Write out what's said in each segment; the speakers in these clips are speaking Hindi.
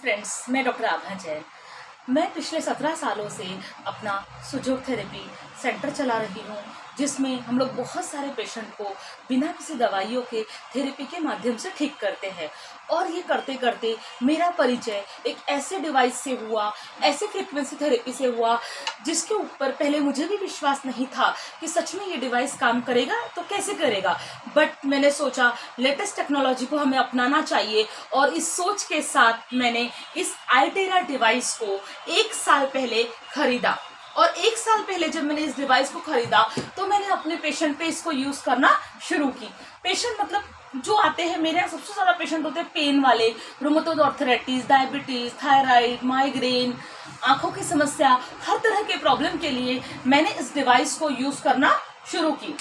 फ्रेंड्स, मैं डॉक्टर आभा जैन। मैं पिछले 17 सालों से अपना सुजोग थेरेपी सेंटर चला रही हूँ, जिसमें हम लोग बहुत सारे पेशेंट को बिना किसी दवाइयों के थेरेपी के माध्यम से ठीक करते हैं। और ये करते करते मेरा परिचय एक ऐसे डिवाइस से हुआ, ऐसे फ्रीक्वेंसी थेरेपी से हुआ, जिसके ऊपर पहले मुझे भी विश्वास नहीं था कि सच में ये डिवाइस काम करेगा तो कैसे करेगा। बट मैंने सोचा लेटेस्ट टेक्नोलॉजी को हमें अपनाना चाहिए, और इस सोच के साथ मैंने इस आइटेरा डिवाइस को 1 साल पहले खरीदा। और 1 साल पहले जब मैंने इस डिवाइस को खरीदा तो मैंने अपने पेशेंट पे इसको यूज करना शुरू की। पेशेंट मतलब जो आते हैं, मेरे यहाँ सबसे ज्यादा पेशेंट होते हैं पेन वाले, rheumatoid arthritis, diabetes, thyroid, migraine, आंखों की समस्या, हर तरह के प्रॉब्लम के लिए मैंने इस डिवाइस को यूज करना शुरू की।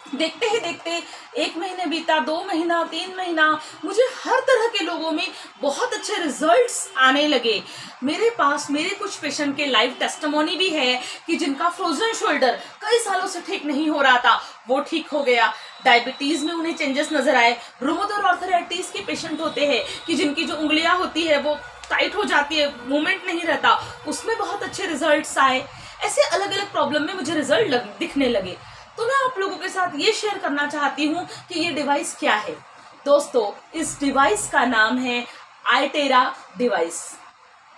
देखते ही देखते 1 महीने बीता, 2 महीना, 3 महीना, मुझे हर तरह के लोगों में बहुत अच्छे रिजल्ट्स आने लगे। मेरे पास मेरे कुछ पेशेंट के लाइव टेस्टिमोनी भी है कि जिनका फ्रोजन शोल्डर कई सालों से ठीक नहीं हो रहा था, वो ठीक हो गया। डायबिटीज में उन्हें चेंजेस नजर आए। रूमेटॉइड आर्थराइटिस के पेशेंट होते हैं कि जिनकी जो उंगलियां होती है वो टाइट हो जाती है, मूवमेंट नहीं रहता, उसमें बहुत अच्छे रिजल्ट्स आए। ऐसे अलग अलग प्रॉब्लम में मुझे रिजल्ट दिखने लगे। तो मैं आप लोगों के साथ ये शेयर करना चाहती हूँ कि ये डिवाइस क्या है। दोस्तों, इस डिवाइस का नाम है आइटेरा डिवाइस।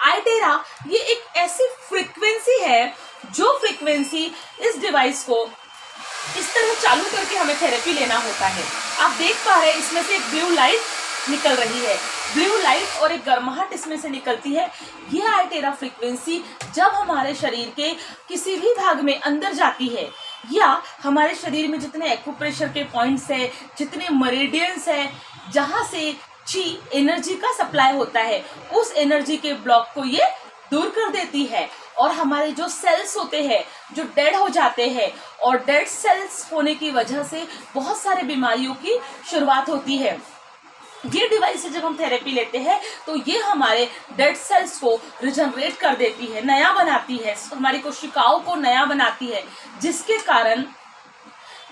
आइटेरा ये एक ऐसी फ्रीक्वेंसी है, जो फ्रीक्वेंसी इस डिवाइस को इस तरह चालू करके हमें थेरेपी लेना होता है। आप देख पा रहे हैं इसमें से एक ब्लू लाइट निकल रही है, ब्लू लाइट और एक गर्माहट इसमें से निकलती है। ये आइटेरा फ्रीक्वेंसी जब हमारे शरीर के किसी भी भाग में अंदर जाती है, या हमारे शरीर में जितने एक्यूप्रेशर के पॉइंट्स है, जितने मेरिडियंस है, जहां से ची एनर्जी का सप्लाई होता है, उस एनर्जी के ब्लॉक को ये दूर कर देती है। और हमारे जो सेल्स होते हैं जो डेड हो जाते हैं, और डेड सेल्स होने की वजह से बहुत सारे बीमारियों की शुरुआत होती है। ये डिवाइस से जब हम थेरेपी लेते हैं तो ये हमारे डेड सेल्स को रिजनरेट कर देती है, नया बनाती है, हमारी कोशिकाओं को नया बनाती है, जिसके कारण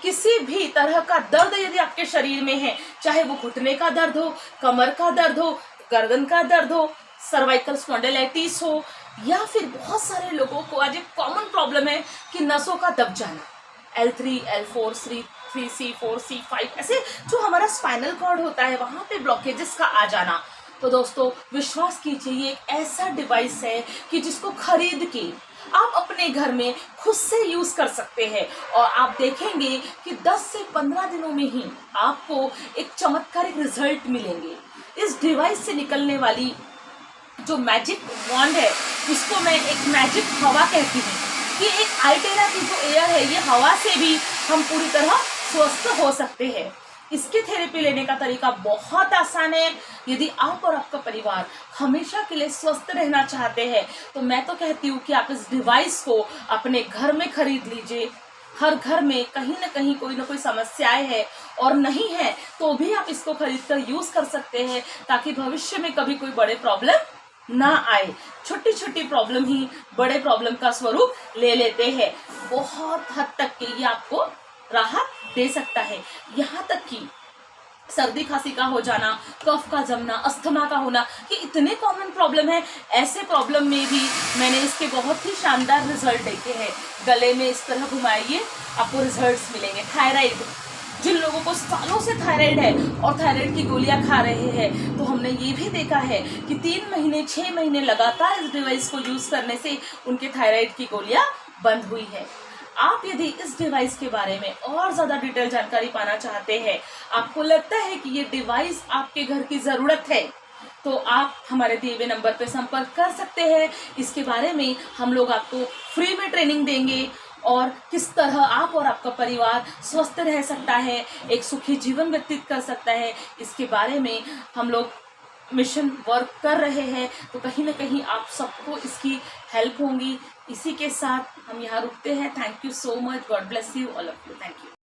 किसी भी तरह का दर्द यदि आपके शरीर में है, चाहे वो घुटने का दर्द हो, कमर का दर्द हो, गर्दन का दर्द हो, सर्वाइकल स्पॉन्डिलाइटिस हो, या फिर बहुत सारे लोगों को आज एक कॉमन प्रॉब्लम है कि नसों का दब जाना, L3, L4, C3, C4, C5, ऐसे जो हमारा स्पाइनल कॉर्ड होता है वहां पे ब्लॉकेजेस का आ जाना। तो दोस्तों, विश्वास कीजिए ये एक ऐसा डिवाइस है कि जिसको खरीद के आप अपने घर में खुद से यूज कर सकते हैं, और आप देखेंगे कि 10 से 15 दिनों में ही आपको एक चमत्कारिक रिजल्ट मिलेंगे। इस डिवाइस से निकलने वाली जो मैजिक वॉन्ड है, जिसको मैं एक मैजिक हवा कहती हूँ, कि एक आइटेरा की जो एयर है, ये हवा से भी हम पूरी तरह स्वस्थ हो सकते हैं। इसके थेरेपी लेने का तरीका बहुत आसान है। यदि आप और आपका परिवार हमेशा के लिए स्वस्थ रहना चाहते हैं, तो मैं तो कहती हूँ कि आप इस डिवाइस को अपने घर में खरीद लीजिए। हर घर में कहीं ना कोई समस्याएं है, और नहीं है तो भी आप इसको खरीद कर यूज कर सकते हैं, ताकि भविष्य में कभी कोई बड़े प्रॉब्लम ना आए। छोटी छोटी प्रॉब्लम ही बड़े प्रॉब्लम का स्वरूप ले लेते हैं। बहुत हद तक के ये आपको राहत दे सकता है। यहाँ तक कि सर्दी खांसी का हो जाना, कफ का जमना, अस्थमा का होना, ये इतने कॉमन प्रॉब्लम है। ऐसे प्रॉब्लम में भी मैंने इसके बहुत ही शानदार रिजल्ट देखे हैं। गले में इस तरह घुमाइए, आपको रिजल्ट्स मिलेंगे। थायराइड, जिन लोगों को सालों से थायराइड है और थायराइड की गोलियां खा रहे हैं, तो हमने ये भी देखा है कि 3 महीने 6 महीने लगातार इस डिवाइस को यूज करने से उनके थायराइड की गोलियां बंद हुई है। आप यदि इस डिवाइस के बारे में और ज्यादा डिटेल जानकारी पाना चाहते हैं, आपको लगता है कि ये डिवाइस आपके घर की जरूरत है, तो आप हमारे दिए हुए नंबर पर संपर्क कर सकते हैं। इसके बारे में हम लोग आपको फ्री में ट्रेनिंग देंगे, और किस तरह आप और आपका परिवार स्वस्थ रह सकता है, एक सुखी जीवन व्यतीत कर सकता है, इसके बारे में हम लोग मिशन वर्क कर रहे हैं। तो कहीं ना कहीं आप सबको इसकी हेल्प होंगी। इसी के साथ हम यहाँ रुकते हैं। Thank you so much. God bless you all of you. Thank you.